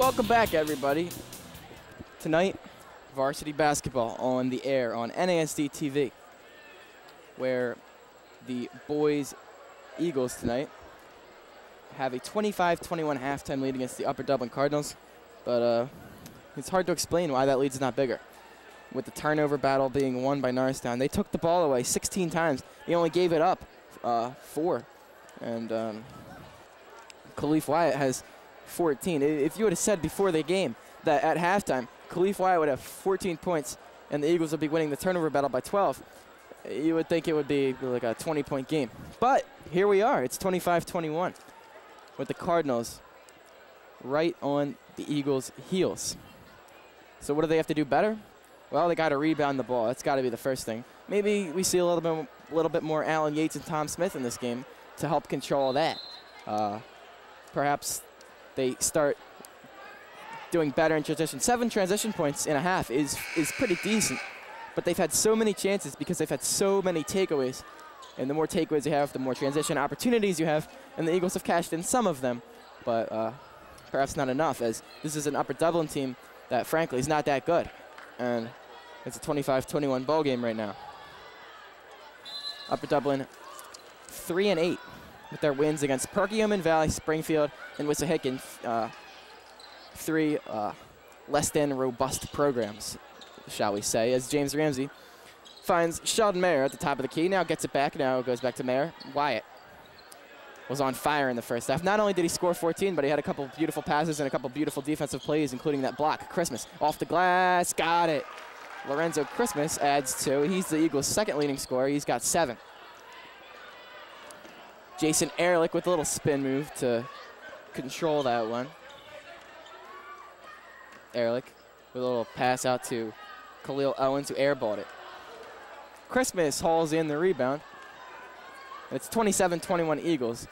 Welcome back, everybody. Tonight, varsity basketball on the air on NASD TV, where the boys Eagles tonight have a 25-21 halftime lead against the Upper Dublin Cardinals, but it's hard to explain why that lead's not bigger. With the turnover battle being won by Norristown, they took the ball away 16 times. They only gave it up 4, and Khalif Wyatt has 14. If you would have said before the game that at halftime Khalif Wyatt would have 14 points and the Eagles would be winning the turnover battle by 12, you would think it would be like a 20-point game. But here we are. It's 25-21 with the Cardinals right on the Eagles' heels. So what do they have to do better? Well, they got to rebound the ball. That's got to be the first thing. Maybe we see a little bit more Alan Yates and Tom Smith in this game to help control that. Perhaps they start doing better in transition. 7 transition points in a half is pretty decent, but they've had so many chances because they've had so many takeaways. And the more takeaways you have, the more transition opportunities you have, and the Eagles have cashed in some of them, but perhaps not enough, as this is an Upper Dublin team that, frankly, is not that good. And it's a 25-21 ball game right now. Upper Dublin 3-8 with their wins against Perkiomen Valley, Springfield, and Wissahickon. 3 less than robust programs, shall we say, as James Ramsey finds Sheldon Mayer at the top of the key. Now gets it back. Now it goes back to Mayer. Wyatt was on fire in the first half. Not only did he score 14, but he had a couple beautiful passes and a couple beautiful defensive plays, including that block. Christmas off the glass. Got it. Lorenzo Christmas adds 2. He's the Eagles' second leading scorer. He's got 7. Jason Ehrlich with a little spin move to control that one. Ehrlich with a little pass out to Khalil Owens, who airballed it. Christmas hauls in the rebound. It's 27-21 Eagles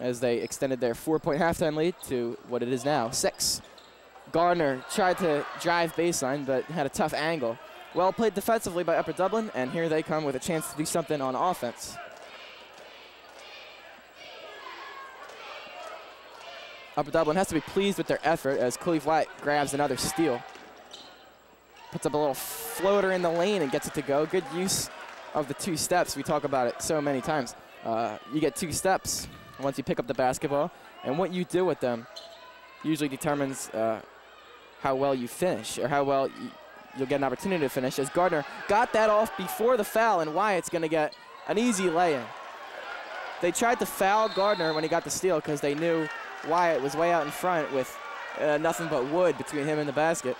as they extended their 4-point halftime lead to what it is now, 6. Gardner tried to drive baseline, but had a tough angle. Well played defensively by Upper Dublin, and here they come with a chance to do something on offense. Upper Dublin has to be pleased with their effort as Khalif Wyatt grabs another steal. Puts up a little floater in the lane and gets it to go. Good use of the 2 steps. We talk about it so many times. You get 2 steps once you pick up the basketball, and what you do with them usually determines how well you finish, or how well you'll get an opportunity to finish, as Gardner got that off before the foul, and Wyatt's going to get an easy lay-in. They tried to foul Gardner when he got the steal because they knew Wyatt was way out in front with nothing but wood between him and the basket.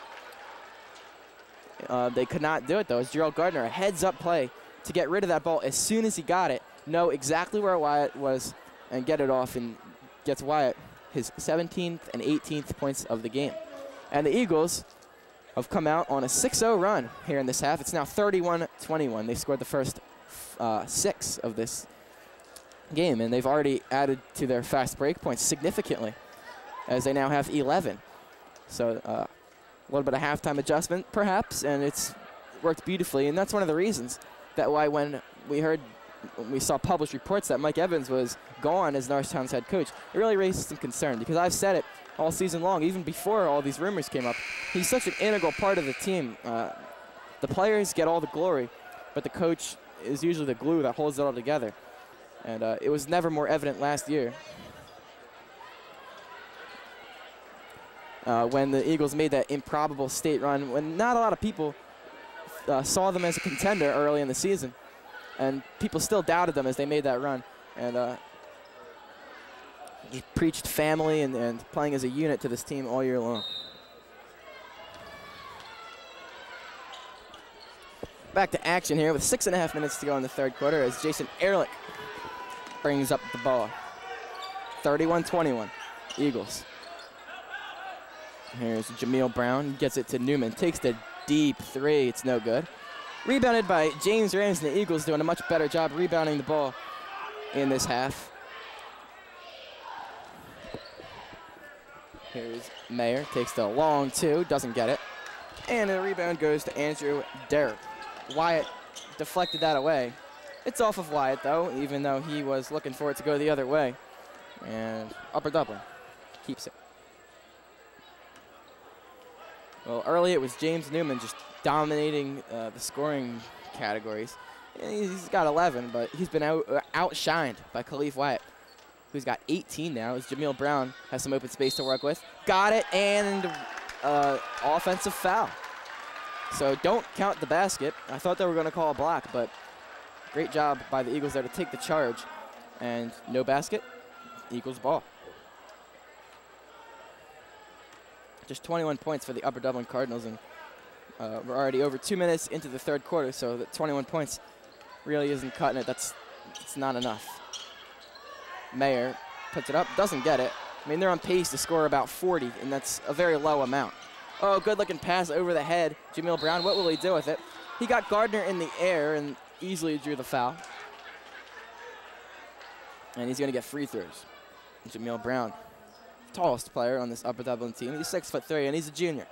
They could not do it, though, as Gerald Gardner, a heads-up play to get rid of that ball as soon as he got it, know exactly where Wyatt was, and get it off, and gets Wyatt his 17th and 18th points of the game. And the Eagles have come out on a 6-0 run here in this half. It's now 31-21. They scored the first 6 of this game, and they've already added to their fast break points significantly, as they now have 11. So a little bit of halftime adjustment, perhaps, and it's worked beautifully. And that's one of the reasons that why when we saw published reports that Mike Evans was gone as Norristown's head coach, it really raised some concern, because I've said it all season long, even before all these rumors came up. He's such an integral part of the team. The players get all the glory, but the coach is usually the glue that holds it all together. And it was never more evident last year when the Eagles made that improbable state run, when not a lot of people saw them as a contender early in the season. And people still doubted them as they made that run. And he preached family and playing as a unit to this team all year long. Back to action here with 6.5 minutes to go in the third quarter as Jason Ehrlich brings up the ball. 31-21, Eagles. Here's Jameel Brown, gets it to Newman, takes the deep 3, it's no good. Rebounded by James Ramsey, and the Eagles doing a much better job rebounding the ball in this half. Here's Mayer, takes the long 2, doesn't get it. And the rebound goes to Andrew Derrick. Wyatt deflected that away. It's off of Wyatt, though, even though he was looking for it to go the other way. And Upper Dublin keeps it. Well, early it was James Newman just dominating the scoring categories. And he's got 11, but he's been outshined by Khalif Wyatt, who's got 18 now, as Jameel Brown has some open space to work with. Got it, and offensive foul. So don't count the basket. I thought they were going to call a block, but great job by the Eagles there to take the charge. And no basket, Eagles ball. Just 21 points for the Upper Dublin Cardinals, and we're already over 2 minutes into the third quarter, so the 21 points really isn't cutting it. It's not enough. Mayer puts it up, doesn't get it. I mean, they're on pace to score about 40, and that's a very low amount. Oh, good-looking pass over the head. Jameel Brown, what will he do with it? He got Gardner in the air and easily drew the foul. And he's going to get free throws. Jameel Brown, tallest player on this Upper Dublin team. He's 6'3", and he's a junior.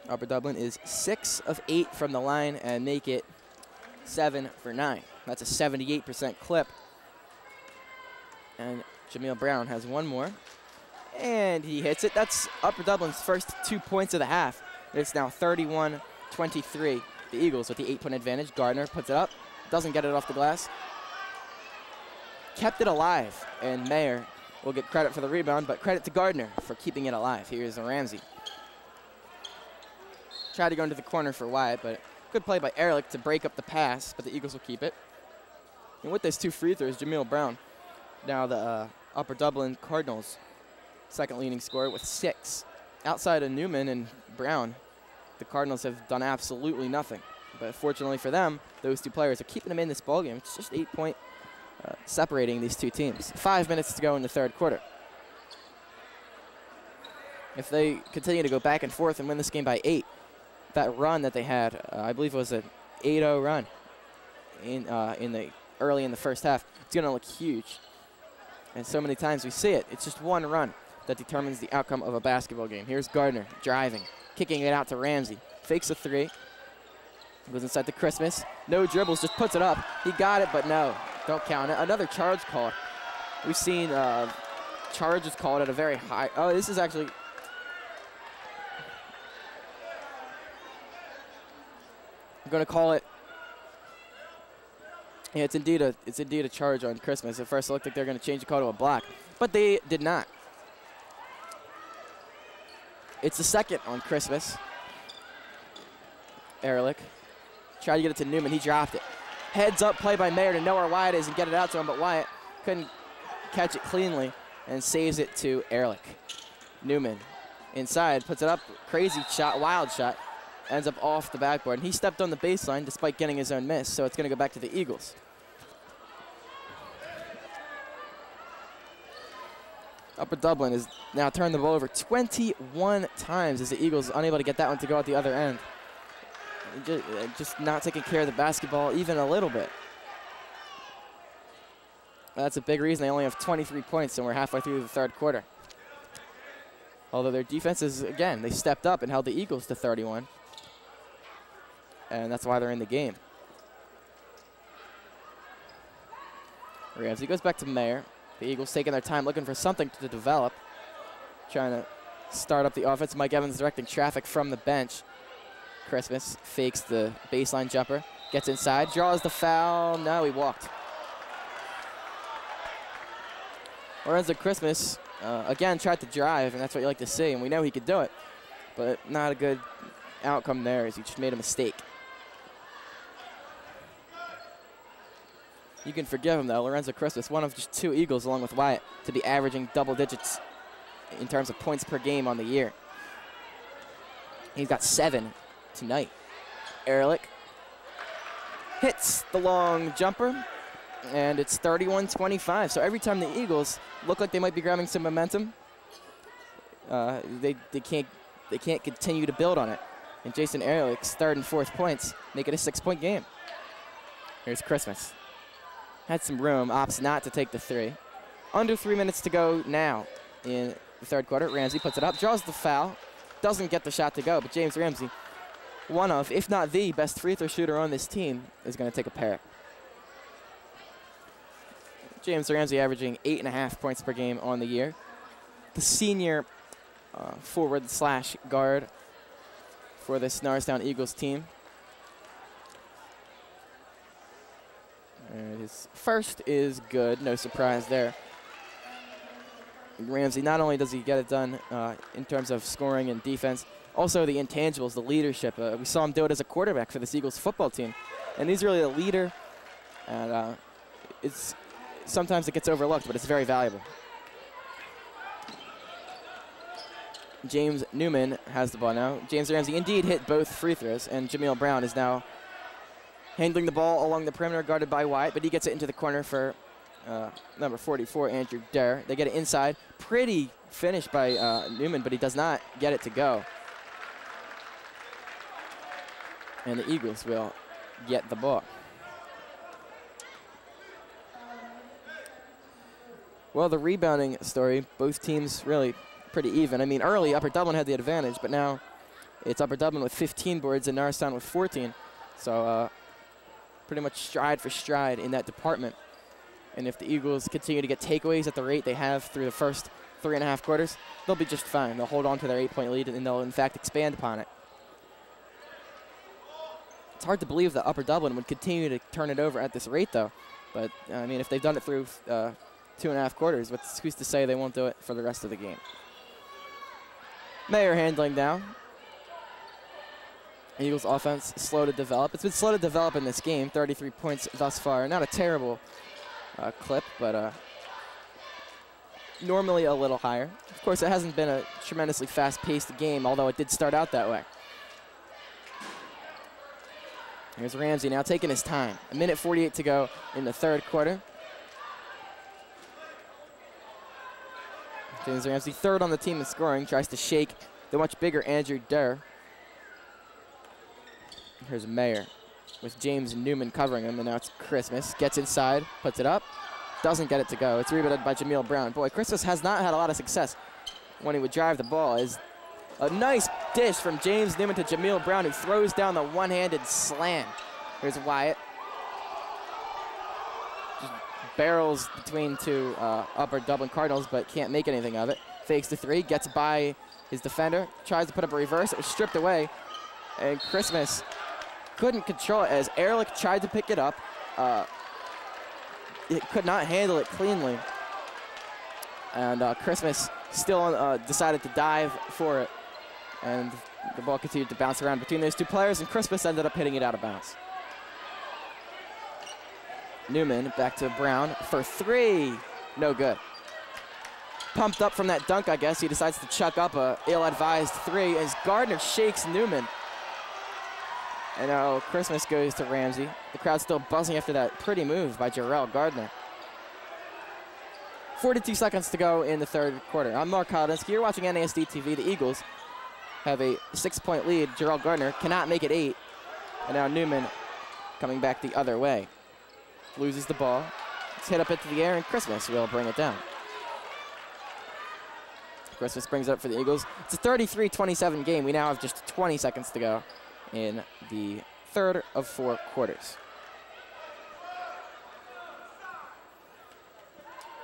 Upper Dublin is 6 of 8 from the line and make it 7 for 9. That's a 78% clip. And Jameel Brown has one more, and he hits it. That's Upper Dublin's first 2 points of the half. It's now 31-23. The Eagles with the 8-point advantage. Gardner puts it up, doesn't get it off the glass. Kept it alive, and Mayer will get credit for the rebound, but credit to Gardner for keeping it alive. Here's Ramsey. Tried to go into the corner for Wyatt, but good play by Ehrlich to break up the pass, but the Eagles will keep it. And with those 2 free throws, Jameel Brown, now the Upper Dublin Cardinals' second leading scorer with 6. Outside of Newman and Brown, the Cardinals have done absolutely nothing. But fortunately for them, those 2 players are keeping them in this ballgame. It's just 8-point separating these 2 teams. 5 minutes to go in the third quarter. If they continue to go back and forth and win this game by 8, that run that they had, I believe it was an 8-0 run early in the first half, it's going to look huge. And so many times we see it. It's just one run that determines the outcome of a basketball game. Here's Gardner driving, kicking it out to Ramsey. Fakes a 3. Goes inside to Christmas. No dribbles, just puts it up. He got it, but no, don't count it. Another charge called. We've seen charges called at a very high. Oh, this is actually. I'm going to call it. Yeah, it's indeed a charge on Christmas. At first, it looked like they're going to change the call to a block, but they did not. It's the second on Christmas. Ehrlich tried to get it to Newman. He dropped it. Heads up play by Mayer to know where Wyatt is and get it out to him, but Wyatt couldn't catch it cleanly and saves it to Ehrlich. Newman inside, puts it up. Crazy shot, wild shot. Ends up off the backboard. And he stepped on the baseline despite getting his own miss, so it's going to go back to the Eagles. Upper Dublin has now turned the ball over 21 times as the Eagles unable to get that one to go at the other end. Just not taking care of the basketball even a little bit. That's a big reason they only have 23 points and we're halfway through the third quarter. Although their defenses, again, they stepped up and held the Eagles to 31. And that's why they're in the game. Ramsey goes back to Mayer. The Eagles taking their time looking for something to develop. Trying to start up the offense. Mike Evans directing traffic from the bench. Christmas fakes the baseline jumper. Gets inside. Draws the foul. No, he walked. Lorenzo Christmas, again, tried to drive, and that's what you like to see. And we know he could do it. But not a good outcome there as he just made a mistake. You can forgive him, though. Lorenzo Christmas, one of just 2 Eagles, along with Wyatt, to be averaging double digits in terms of points per game on the year. He's got 7 tonight. Ehrlich hits the long jumper, and it's 31-25. So every time the Eagles look like they might be grabbing some momentum, they can't continue to build on it. And Jason Ehrlich's 3rd and 4th points make it a 6-point game. Here's Christmas. Had some room, opts not to take the 3. Under 3 minutes to go now in the third quarter. Ramsey puts it up, draws the foul, doesn't get the shot to go, but James Ramsey, one of, if not the best free throw shooter on this team, is going to take a pair. James Ramsey averaging 8.5 points per game on the year. the senior forward slash guard for this Norristown Eagles team. And his first is good, no surprise there. Ramsey, not only does he get it done in terms of scoring and defense, also the intangibles, the leadership. We saw him do it as a quarterback for this Eagles football team. And he's really a leader, and sometimes it gets overlooked, but it's very valuable. James Newman has the ball now. James Ramsey indeed hit both free throws, and Jameel Brown is now handling the ball along the perimeter, guarded by Wyatt, but he gets it into the corner for number 44, Andrew Derr. They get it inside. Pretty finish by Newman, but he does not get it to go. And the Eagles will get the ball. Well, the rebounding story, both teams really pretty even. I mean, early, Upper Dublin had the advantage, but now it's Upper Dublin with 15 boards and Norristown with 14. So pretty much stride for stride in that department. And if the Eagles continue to get takeaways at the rate they have through the first 3.5 quarters, they'll be just fine. They'll hold on to their 8-point lead, and they'll, in fact, expand upon it. It's hard to believe that Upper Dublin would continue to turn it over at this rate, though. But, I mean, if they've done it through 2.5 quarters, who's to say they won't do it for the rest of the game? Mayer handling down. Eagles offense slow to develop. It's been slow to develop in this game. 33 points thus far. Not a terrible clip, but normally a little higher. Of course, it hasn't been a tremendously fast-paced game, although it did start out that way. Here's Ramsey now taking his time. 1:48 to go in the third quarter. James Ramsey, third on the team in scoring, tries to shake the much bigger Andrew Derr. Here's Mayer with James Newman covering him, and now it's Christmas. Gets inside, puts it up, doesn't get it to go. It's rebounded by Jameel Brown. Boy, Christmas has not had a lot of success when he would drive the ball. Is a nice dish from James Newman to Jameel Brown, who throws down the one-handed slam. Here's Wyatt. Just barrels between two Upper Dublin Cardinals, but can't make anything of it. Fakes the three, gets by his defender, tries to put up a reverse. It was stripped away, and Christmas couldn't control it as Ehrlich tried to pick it up. It could not handle it cleanly. And Christmas still decided to dive for it. And the ball continued to bounce around between those two players, and Christmas ended up hitting it out of bounds. Newman back to Brown for three. No good. Pumped up from that dunk, I guess. He decides to chuck up a ill-advised three as Gardner shakes Newman. And now Christmas goes to Ramsey. The crowd's still buzzing after that pretty move by Jarrell Gardner. 42 seconds to go in the third quarter. I'm Mark Hodinski. You're watching NASD TV. The Eagles have a 6-point lead. Jarrell Gardner cannot make it 8. And now Newman coming back the other way. Loses the ball. It's hit up into the air, and Christmas will bring it down. Christmas brings it up for the Eagles. It's a 33-27 game. We now have just 20 seconds to go in the third of 4 quarters.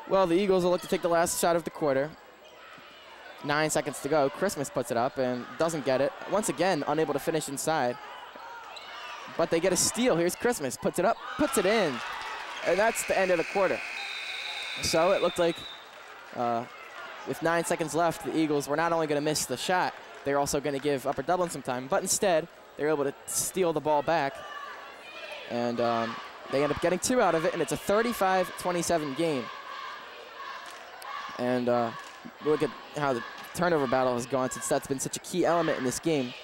Well, the Eagles will look to take the last shot of the quarter. 9 seconds to go. Christmas puts it up and doesn't get it. Once again, unable to finish inside. But they get a steal. Here's Christmas. Puts it up, puts it in. And that's the end of the quarter. So it looked like with 9 seconds left, the Eagles were not only going to miss the shot, they're also going to give Upper Dublin some time. But instead, they were able to steal the ball back. And they end up getting 2 out of it, and it's a 35-27 game. And look at how the turnover battle has gone since that's been such a key element in this game.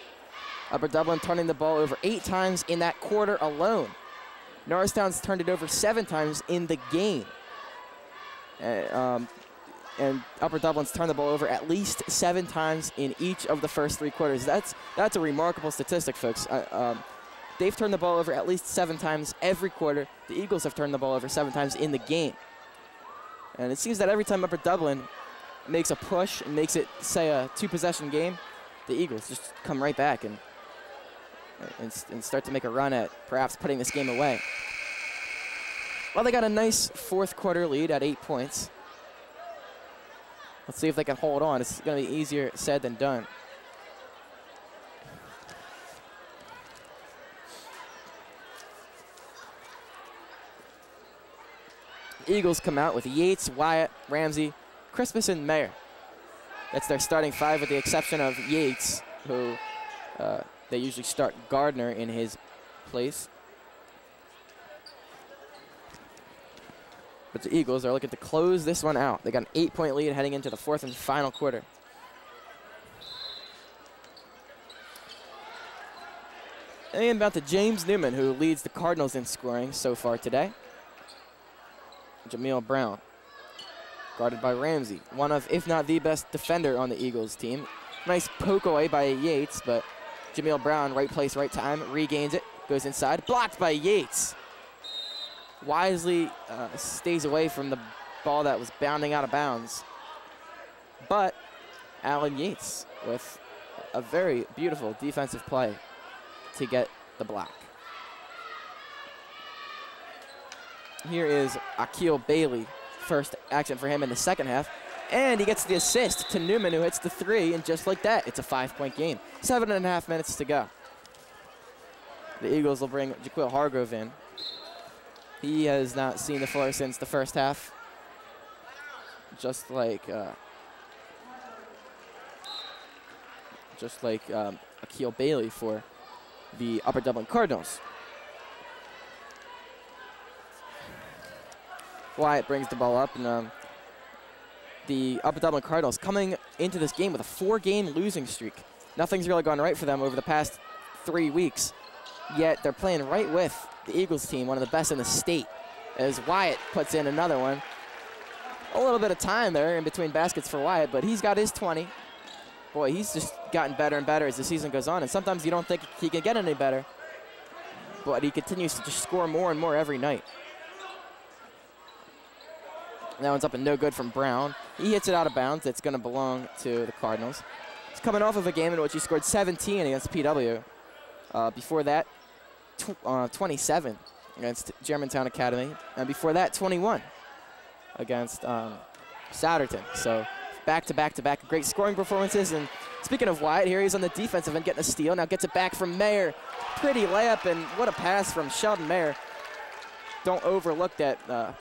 Upper Dublin turning the ball over 8 times in that quarter alone. Norristown's turned it over 7 times in the game. And Upper Dublin's turned the ball over at least 7 times in each of the first 3 quarters. That's a remarkable statistic, folks. They've turned the ball over at least 7 times every quarter. The Eagles have turned the ball over 7 times in the game. And it seems that every time Upper Dublin makes a push and makes it, say, a 2-possession game, the Eagles just come right back and start to make a run at perhaps putting this game away. Well, they got a nice 4th quarter lead at 8 points. Let's see if they can hold on. It's going to be easier said than done. Eagles come out with Yates, Wyatt, Ramsey, Christmas, and Mayer. That's their starting five with the exception of Yates, who they usually start Gardner in his place. But the Eagles are looking to close this one out. They got an 8-point lead heading into the fourth and final quarter. And about to James Newman, who leads the Cardinals in scoring so far today. Jameel Brown, guarded by Ramsey, one of, if not the best defender on the Eagles team. Nice poke away by Yates, but Jameel Brown, right place, right time, regains it, goes inside, blocked by Yates. Wisely stays away from the ball that was bounding out of bounds. But Alan Yates with a very beautiful defensive play to get the block. Here is Akil Bailey, first action for him in the second half. And he gets the assist to Newman, who hits the three, and just like that, it's a 5-point game. 7.5 minutes to go. The Eagles will bring Jaquil Hargrove in. He has not seen the floor since the first half. Just like Akil Bailey for the Upper Dublin Cardinals. Wyatt brings the ball up, and the Upper Dublin Cardinals coming into this game with a 4-game losing streak. Nothing's really gone right for them over the past 3 weeks, yet they're playing right with the Eagles team, one of the best in the state, as Wyatt puts in another one. A little bit of time there in between baskets for Wyatt, but he's got his 20. Boy, he's just gotten better and better as the season goes on, and sometimes you don't think he can get any better, but he continues to just score more and more every night. That one's up and no good from Brown. He hits it out of bounds. It's going to belong to the Cardinals. He's coming off of a game in which he scored 17 against PW. Before that, 27 against Germantown Academy. And before that, 21 against Souderton. So back-to-back-to-back great scoring performances. And speaking of Wyatt, here he's on the defensive end getting a steal. Now gets it back from Mayer. Pretty layup, and what a pass from Sheldon Mayer. Don't overlook that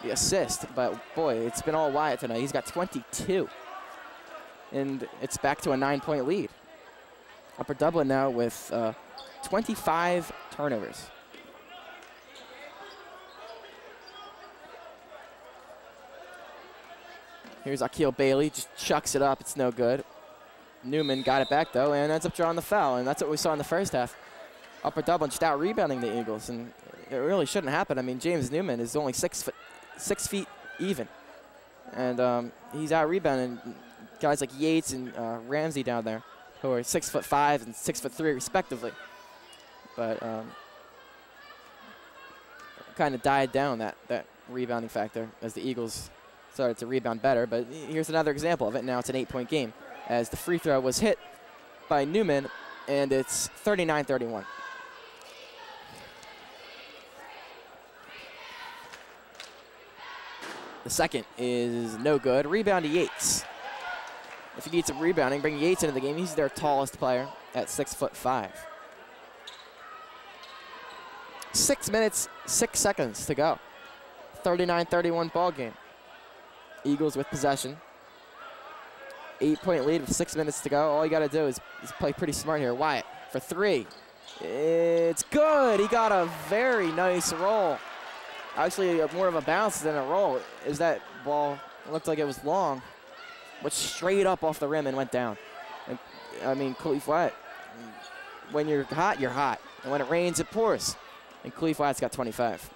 the assist, but boy, it's been all Wyatt tonight. He's got 22, and it's back to a 9-point lead. Upper Dublin now with 25 turnovers. Here's Akil Bailey, just chucks it up, it's no good. Newman got it back though, and ends up drawing the foul, and that's what we saw in the first half. Upper Dublin just out rebounding the Eagles, and it really shouldn't happen. I mean, James Newman is only 6 feet even, and he's out rebounding guys like Yates and Ramsey down there, who are 6'5" and 6'3" respectively. But kind of died down that rebounding factor as the Eagles started to rebound better. But here's another example of it. Now it's an 8-point game as the free throw was hit by Newman, and it's 39-31. The second is no good. Rebound to Yates. If you need some rebounding, bring Yates into the game. He's their tallest player at 6'5". 6 minutes, 6 seconds to go. 39-31 ball game. Eagles with possession. 8-point lead with 6 minutes to go. All you got to do is play pretty smart here. Wyatt for three. It's good. He got a very nice roll. Actually, more of a bounce than a roll. Is that ball looked like it was long, but straight up off the rim and went down. And, I mean, Khalif Wyatt, when you're hot, you're hot. And when it rains, it pours. And Khalif Wyatt's got 25.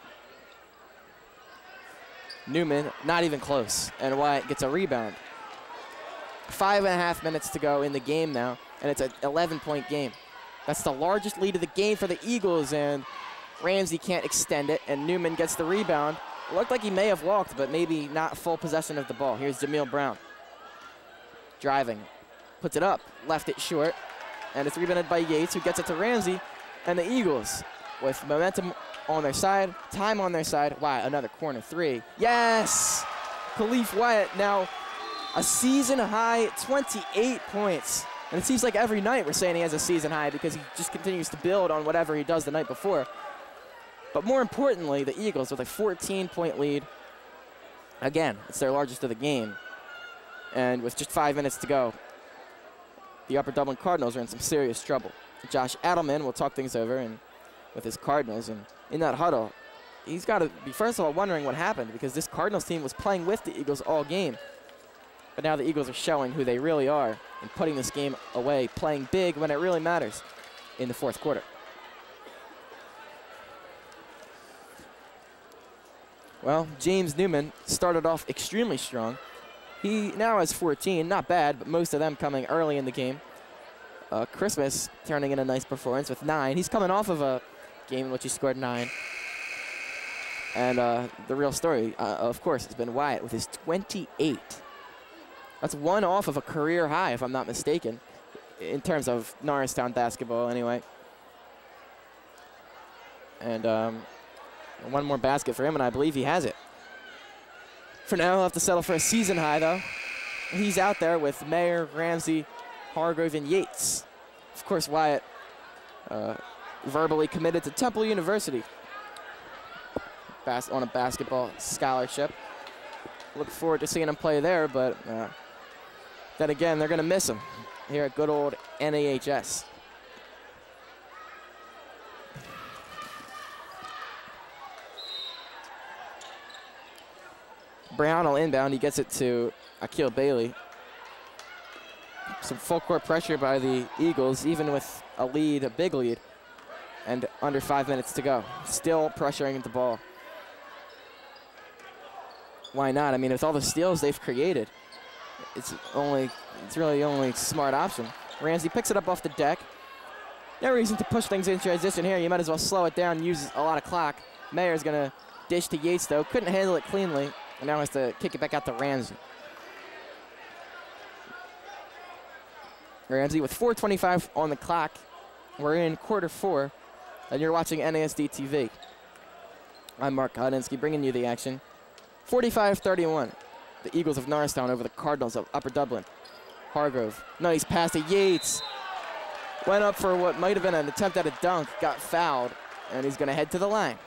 Newman, not even close. And Wyatt gets a rebound. 5.5 minutes to go in the game now, and it's an 11-point game. That's the largest lead of the game for the Eagles, and Ramsey can't extend it, and Newman gets the rebound. It looked like he may have walked, but maybe not full possession of the ball. Here's Jameel Brown. Driving. Puts it up. Left it short. And it's rebounded by Yates, who gets it to Ramsey. And the Eagles, with momentum on their side, time on their side. Wyatt, another corner three. Yes! Khalif Wyatt now A season high 28 points. And it seems like every night we're saying he has a season high because he just continues to build on whatever he does the night before. But more importantly, the Eagles with a 14-point lead. Again, it's their largest of the game. And with just 5 minutes to go, the Upper Dublin Cardinals are in some serious trouble. Josh Adelman will talk things over and with his Cardinals. And in that huddle, he's got to be, first of all, wondering what happened because this Cardinals team was playing with the Eagles all game. But now the Eagles are showing who they really are and putting this game away, playing big when it really matters in the fourth quarter. Well, James Newman started off extremely strong. He now has 14, not bad, but most of them coming early in the game. Christmas turning in a nice performance with 9. He's coming off of a game in which he scored 9. And the real story, of course, has been Wyatt with his 28. That's one off of a career high, if I'm not mistaken, in terms of Norristown basketball anyway. And one more basket for him, and I believe he has it. For now, he'll have to settle for a season high, though. He's out there with Mayer, Ramsey, Hargrove, and Yates. Of course, Wyatt verbally committed to Temple University on a basketball scholarship. Look forward to seeing him play there, but then again, they're going to miss him here at good old NAHS. Brown will inbound. He gets it to Akil Bailey. Some full court pressure by the Eagles, even with a lead, a big lead, and under 5 minutes to go. Still pressuring the ball. Why not? I mean, with all the steals they've created, it's really the only smart option. Ramsey picks it up off the deck. No reason to push things in transition here. You might as well slow it down and use a lot of clock. Mayer's going to dish to Yates, though. Couldn't handle it cleanly, and now has to kick it back out to Ramsey. Ramsey with 4:25 on the clock. We're in quarter 4, and you're watching NASD TV. I'm Mark Hodinsky bringing you the action. 45-31. The Eagles of Norristown over the Cardinals of Upper Dublin. Hargrove, nice pass to Yates. Went up for what might have been an attempt at a dunk, got fouled, and he's going to head to the line.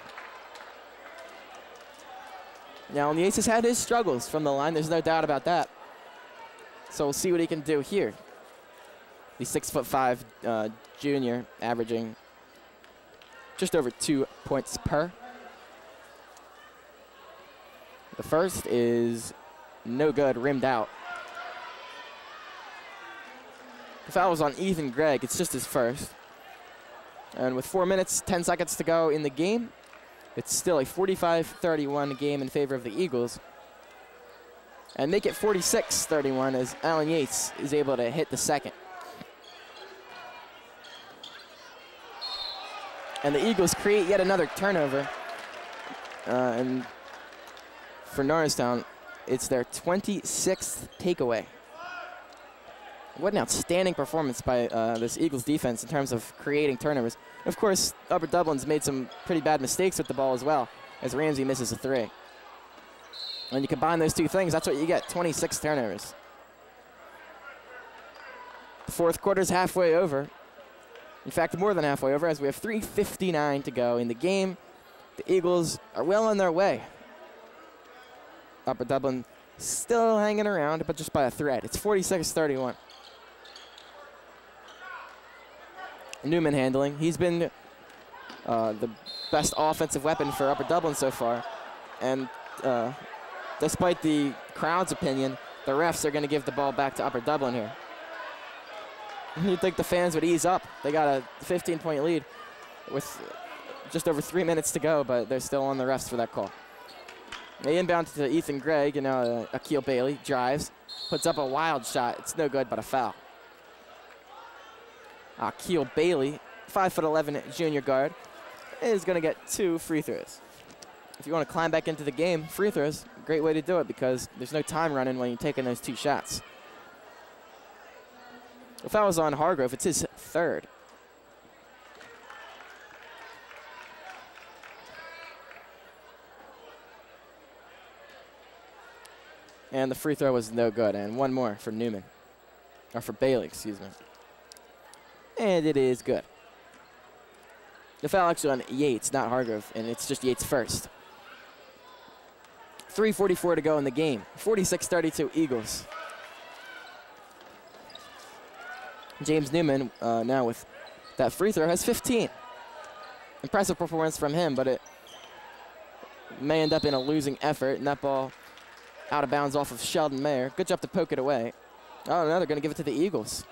Now, Yates has had his struggles from the line. There's no doubt about that. So we'll see what he can do here. The 6'5" junior, averaging just over 2 points per. The first is no good, rimmed out. The foul was on Ethan Gregg. It's just his first. And with 4 minutes, 10 seconds to go in the game, it's still a 45-31 game in favor of the Eagles. And make it 46-31 as Alan Yates is able to hit the second. And the Eagles create yet another turnover. And for Norristown, it's their 26th takeaway. What an outstanding performance by this Eagles defense in terms of creating turnovers. Of course, Upper Dublin's made some pretty bad mistakes with the ball as well, as Ramsey misses a 3. And you combine those two things, that's what you get, 26 turnovers. The fourth quarter's halfway over. In fact, more than halfway over, as we have 3:59 to go in the game. The Eagles are well on their way. Upper Dublin still hanging around, but just by a thread. It's 46-31. Newman handling. He's been the best offensive weapon for Upper Dublin so far. And despite the crowd's opinion, the refs are going to give the ball back to Upper Dublin here. You'd think the fans would ease up. They got a 15-point lead with just over 3 minutes to go, but they're still on the refs for that call. They inbound to Ethan Gregg, and now Akil Bailey drives, puts up a wild shot. It's no good, but a foul. Akil Bailey, 5'11" junior guard, is going to get 2 free throws. If you want to climb back into the game, free throws, great way to do it because there's no time running when you're taking those 2 shots. The foul was on Hargrove. It's his 3rd. And the free throw was no good. And one more for Newman. Or for Bailey, excuse me. And it is good. The foul actually on Yates, not Hargrove, and it's just Yates first. 3:44 to go in the game. 46-32 Eagles. James Newman now with that free throw has 15. Impressive performance from him, but it may end up in a losing effort, and that ball out of bounds off of Sheldon Mayer. Good job to poke it away. Oh, no, they're going to give it to the Eagles.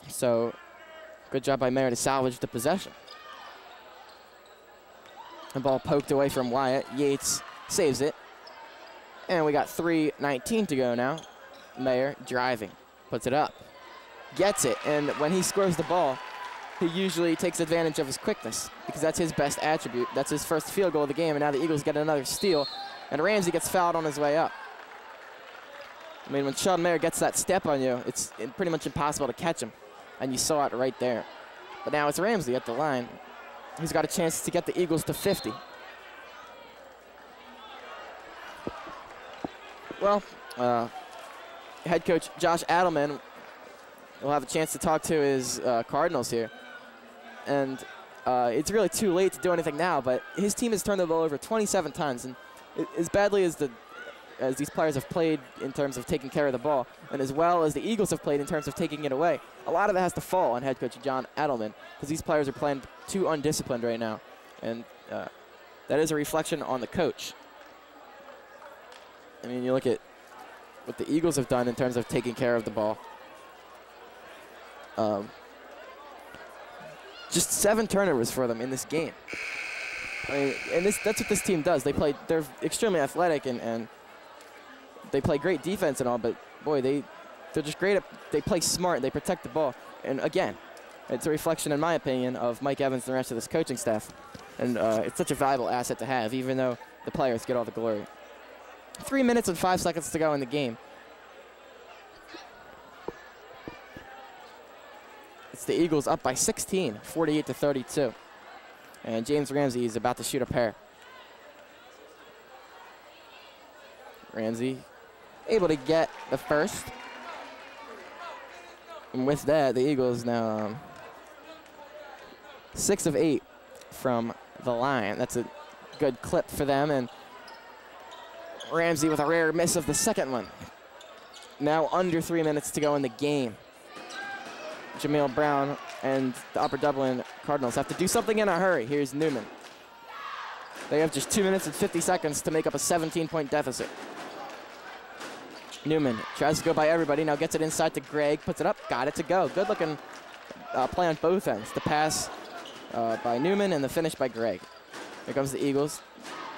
So, good job by Mayer to salvage the possession. The ball poked away from Wyatt. Yates saves it. And we got 3:19 to go now. Mayer driving, puts it up, gets it, and when he scores the ball, he usually takes advantage of his quickness because that's his best attribute. That's his first field goal of the game, and now the Eagles get another steal, and Ramsey gets fouled on his way up. I mean, when Sheldon Mayer gets that step on you, it's pretty much impossible to catch him, and you saw it right there. But now it's Ramsey at the line. He's got a chance to get the Eagles to 50. Well, head coach Josh Adelman will have a chance to talk to his Cardinals here. And it's really too late to do anything now, but his team has turned the ball over 27 times. And as badly as these players have played in terms of taking care of the ball, and as well as the Eagles have played in terms of taking it away, a lot of it has to fall on head coach John Adelman because these players are playing too undisciplined right now. And that is a reflection on the coach. I mean, you look at what the Eagles have done in terms of taking care of the ball. Just 7 turnovers for them in this game. I mean, and that's what this team does. They're extremely athletic and they play great defense and all, but boy, they're just great they play smart, they protect the ball. And again, it's a reflection, in my opinion, of Mike Evans and the rest of this coaching staff. And it's such a valuable asset to have, even though the players get all the glory. 3 minutes and 5 seconds to go in the game. It's the Eagles up by 16, 48-32. And James Ramsey is about to shoot a pair. Ramsey able to get the first. And with that, the Eagles now 6 of 8 from the line. That's a good clip for them. And Ramsey with a rare miss of the second one. Now under 3 minutes to go in the game. Jameel Brown and the Upper Dublin Cardinals have to do something in a hurry. Here's Newman. They have just 2 minutes and 50 seconds to make up a 17-point deficit. Newman tries to go by everybody, now gets it inside to Gregg, puts it up, got it to go. Good looking play on both ends. The pass by Newman and the finish by Gregg. Here comes the Eagles.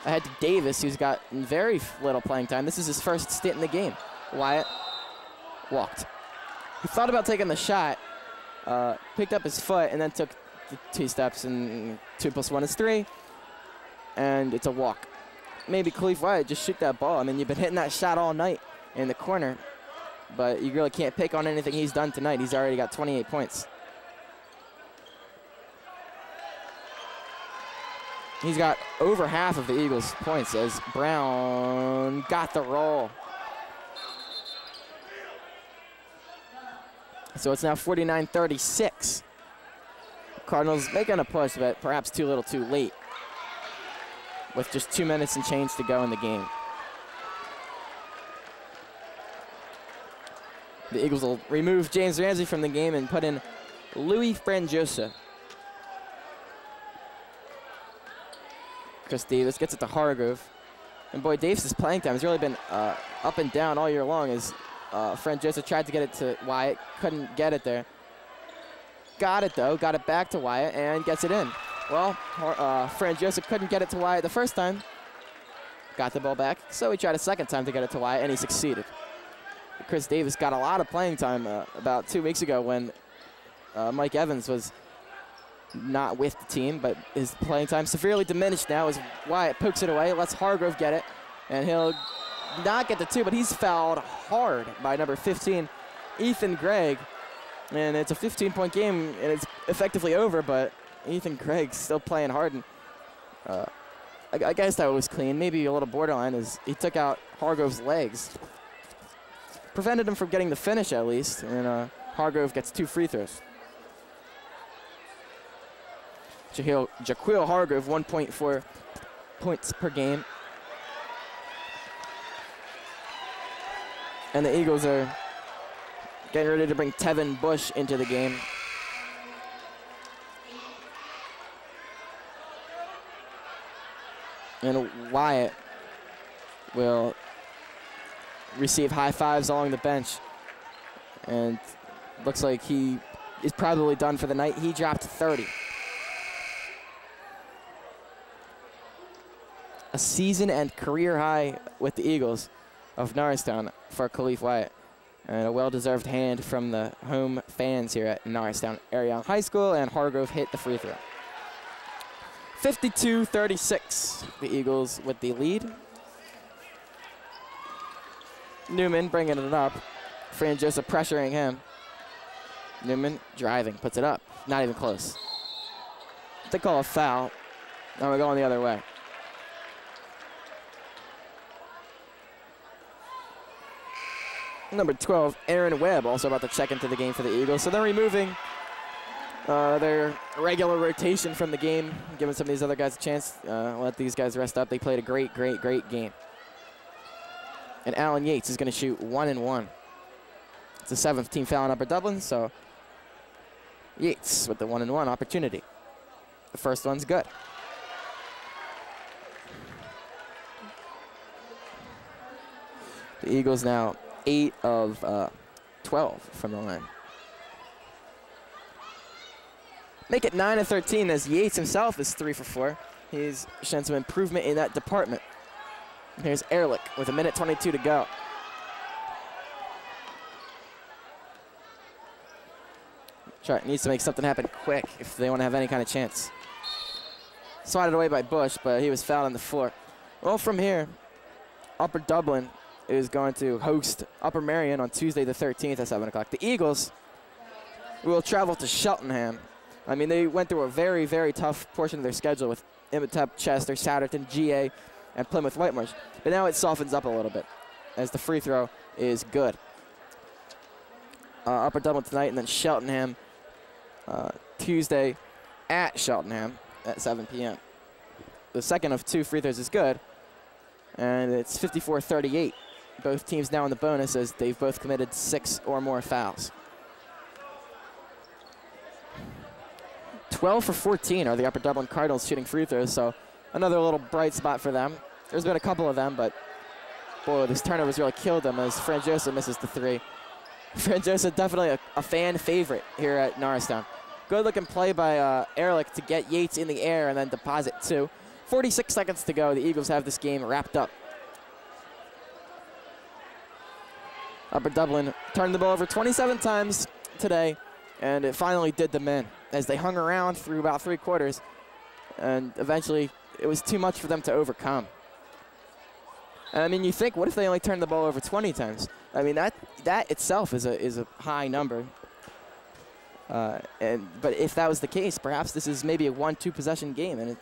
Ahead to Davis, who's got very little playing time. This is his first stint in the game. Wyatt walked. He thought about taking the shot, picked up his foot, and then took the 2 steps, and 2 + 1 is 3, and it's a walk. Maybe Khalif Wyatt just shoot that ball. I mean, you've been hitting that shot all night in the corner, but you really can't pick on anything he's done tonight. He's already got 28 points. He's got over half of the Eagles' points as Brown got the roll. So it's now 49-36. Cardinals making a push, but perhaps too little too late with just 2 minutes and change to go in the game. The Eagles will remove James Ramsey from the game and put in Louis Franjosa. Chris Davis gets it to Hargrove. And boy, Davis' playing time has really been up and down all year long as Franjosa tried to get it to Wyatt, couldn't get it there. Got it though, got it back to Wyatt and gets it in. Well, Franjosa couldn't get it to Wyatt the first time. Got the ball back, so he tried a second time to get it to Wyatt and he succeeded. Chris Davis got a lot of playing time about 2 weeks ago when Mike Evans was not with the team, but his playing time severely diminished now as Wyatt pokes it away, lets Hargrove get it, and he'll not get the 2, but he's fouled hard by number 15, Ethan Gregg. And it's a 15-point game, and it's effectively over, but Ethan Gregg's still playing hard. And I guess that was clean. Maybe a little borderline as he took out Hargrove's legs. Prevented him from getting the finish at least, and Hargrove gets 2 free throws. Jaquil Hargrove, 1.4 points per game. And the Eagles are getting ready to bring Tevin Bush into the game. And Wyatt will receive high fives along the bench. And looks like he is probably done for the night. He dropped 30. A season and career high with the Eagles of Norristown for Khalif Wyatt. And a well-deserved hand from the home fans here at Norristown Area High School, and Hargrove hit the free throw. 52-36, the Eagles with the lead. Newman bringing it up. Fran Joseph pressuring him. Newman driving, puts it up. Not even close. They call a foul. Now we're going the other way. Number 12, Aaron Webb, also about to check into the game for the Eagles. So they're removing their regular rotation from the game, giving some of these other guys a chance. Let these guys rest up. They played a great, great, great game. And Alan Yates is going to shoot 1 and 1. It's the 7th team foul in Upper Dublin, so Yates with the 1 and 1 opportunity. The first one's good. The Eagles now 8 of 12 from the line. Make it 9 of 13 as Yates himself is 3 for 4. He's shown some improvement in that department. Here's Ehrlich with 1:22 to go. Needs to make something happen quick if they want to have any kind of chance. Swatted away by Bush, but he was fouled on the floor. Well, from here, Upper Dublin is going to host Upper Merion on Tuesday the 13th at 7 o'clock. The Eagles will travel to Cheltenham. I mean, they went through a very, very tough portion of their schedule with Imhotep, Chester, Satterton, GA, and Plymouth Whitemarsh. But now it softens up a little bit as the free throw is good. Upper Dublin tonight, and then Cheltenham Tuesday at Cheltenham at 7 p.m. The second of 2 free throws is good, and it's 54-38. Both teams now in the bonus as they've both committed 6 or more fouls. 12 for 14 are the Upper Dublin Cardinals shooting free throws, so another little bright spot for them. There's been a couple of them, but boy, this turnover's really killed them as Franjosa misses the 3. Franjosa definitely a fan favorite here at Norristown. Good looking play by Ehrlich to get Yates in the air and then deposit 2. 46 seconds to go. The Eagles have this game wrapped up. Upper Dublin turned the ball over 27 times today, and it finally did them in as they hung around through about 3 quarters, and eventually it was too much for them to overcome. And I mean, you think, what if they only turned the ball over 20 times? I mean, that itself is a high number. But if that was the case, perhaps this is maybe a 1-2 possession game, and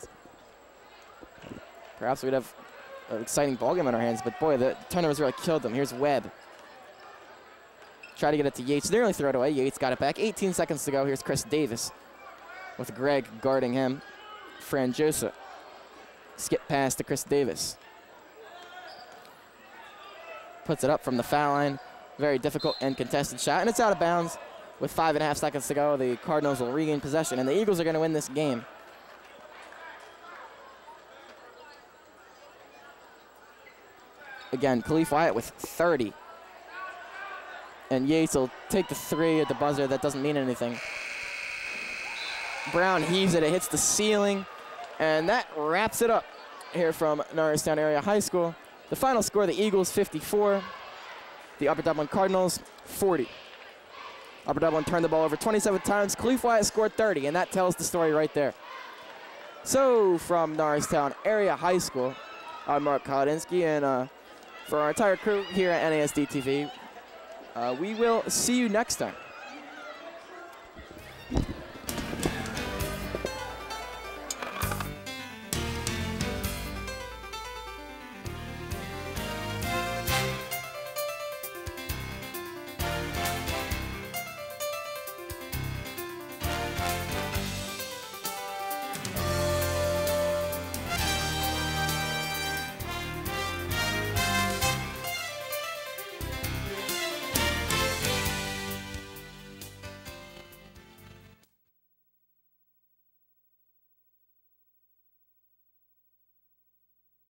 perhaps we'd have an exciting ball game on our hands. But boy, the turnovers really killed them. Here's Webb. Try to get it to Yates. Nearly throw it away. Yates got it back. 18 seconds to go. Here's Chris Davis with Greg guarding him. Franjosa. Skip pass to Chris Davis. Puts it up from the foul line. Very difficult and contested shot, and it's out of bounds. With 5.5 seconds to go, the Cardinals will regain possession, and the Eagles are going to win this game. Again, Khalif Wyatt with 30. And Yates will take the 3 at the buzzer. That doesn't mean anything. Brown heaves it. It hits the ceiling, and that wraps it up here from Norristown Area High School. The final score, the Eagles 54, the Upper Dublin Cardinals 40. Upper Dublin turned the ball over 27 times. Khalif Wyatt scored 30, and that tells the story right there. So from Norristown Area High School, I'm Mark Kolodinsky, and for our entire crew here at NASD TV, we will see you next time.